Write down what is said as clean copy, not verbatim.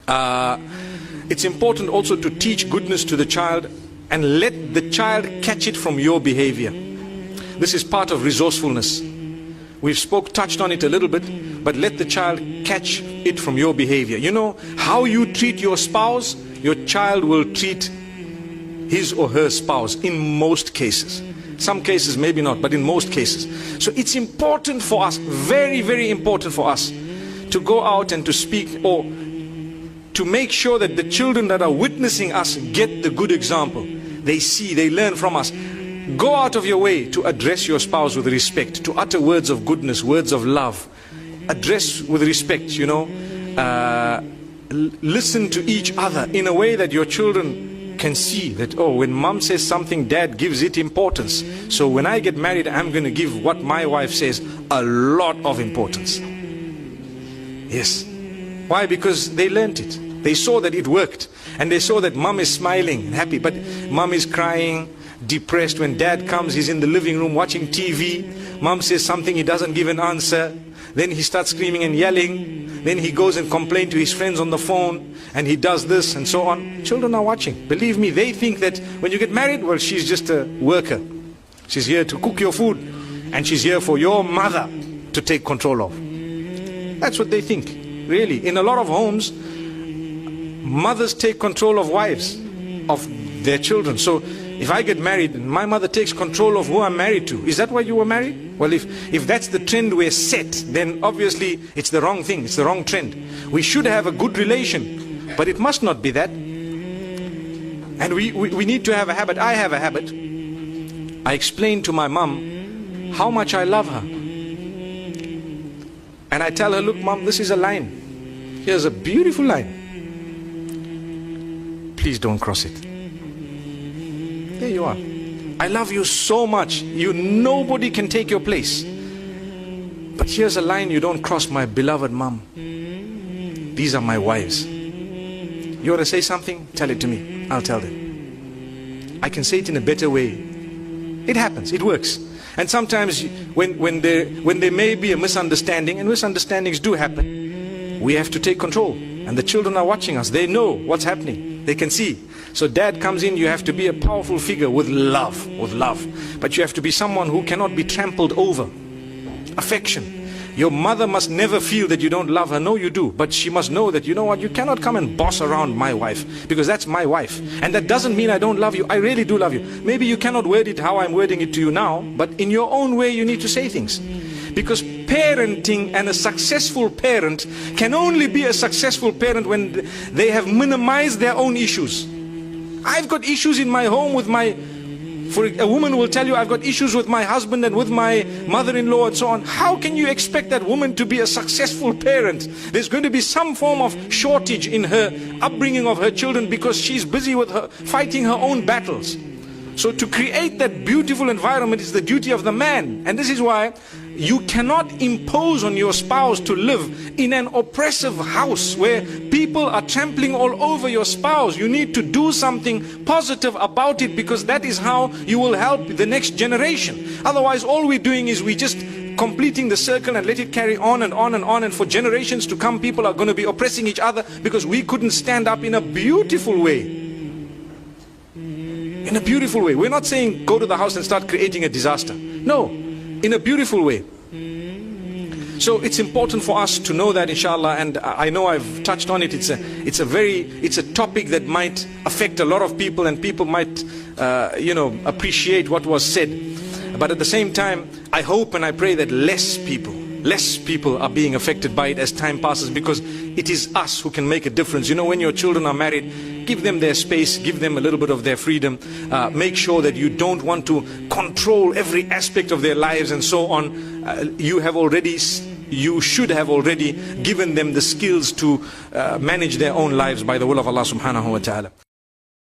It's important also to teach goodness to the child and let the child catch it from your behavior. This is part of resourcefulness. We've touched on it a little bit, but let the child catch it from your behavior. You know, how you treat your spouse, your child will treat his or her spouse in most cases. Some cases maybe not, but in most cases. So it's important for us, very, very important for us, to go out and to speak, or to make sure that the children that are witnessing us get the good example. They see, they learn from us. Go out of your way to address your spouse with respect, to utter words of goodness, words of love. Address with respect, you know. Listen to each other in a way that your children can see that, oh, when mom says something, dad gives it importance. So when I get married, I'm going to give what my wife says a lot of importance. Yes. Why? Because they learned it. They saw that it worked. And they saw that mom is smiling and happy, but mom is crying, depressed. When dad comes, he's in the living room watching TV. Mom says something, he doesn't give an answer. Then he starts screaming and yelling. Then he goes and complains to his friends on the phone, and he does this and so on. Children are watching. Believe me, they think that when you get married, well, she's just a worker. She's here to cook your food, and she's here for your mother to take control of. That's what they think, really. In a lot of homes, mothers take control of wives, of their children. So if I get married and my mother takes control of who I'm married to, is that why you were married? Well, if that's the trend we're set, then obviously it's the wrong thing, it's the wrong trend. We should have a good relation, but it must not be that. And we need to have a habit. I have a habit. I explain to my mom how much I love her. And I tell her, look mom, this is a line. Here's a beautiful line. Please don't cross it. There you are. I love you so much. Nobody can take your place. But here's a line you don't cross, my beloved mom. These are my wives. You want to say something? Tell it to me. I'll tell them. I can say it in a better way. It happens. It works. And sometimes when there may be a misunderstanding, and misunderstandings do happen, we have to take control. And the children are watching us. They know what's happening. They can see. So dad comes in, you have to be a powerful figure with love, But you have to be someone who cannot be trampled over. Affection. Your mother must never feel that you don't love her. No, you do. But she must know that, you know what, you cannot come and boss around my wife, because that's my wife. And that doesn't mean I don't love you. I really do love you. Maybe you cannot word it how I'm wording it to you now, but in your own way you need to say things. Because parenting, and a successful parent can only be a successful parent when they have minimized their own issues. I've got issues in my home with a woman will tell you, I've got issues with my husband and with my mother-in-law and so on. How can you expect that woman to be a successful parent? There's going to be some form of shortage in her upbringing of her children, because she's busy with fighting her own battles. So to create that beautiful environment is the duty of the man. And this is why you cannot impose on your spouse to live in an oppressive house where people are trampling all over your spouse. You need to do something positive about it, because that is how you will help the next generation. Otherwise, all we're doing is we just completing the circle and let it carry on and on and on. And for generations to come, people are going to be oppressing each other because we couldn't stand up in a beautiful way. In a beautiful way. We're not saying go to the house and start creating a disaster. No, in a beautiful way. So it's important for us to know that, inshallah. And I know I've touched on it. It's a topic that might affect a lot of people, and people might appreciate what was said. But at the same time, I hope and I pray that less people are being affected by it as time passes, because it is us who can make a difference. You know, when your children are married, give them their space, give them a little bit of their freedom. Make sure that you don't want to control every aspect of their lives and so on. You should have already given them the skills to manage their own lives by the will of Allah subhanahu wa ta'ala.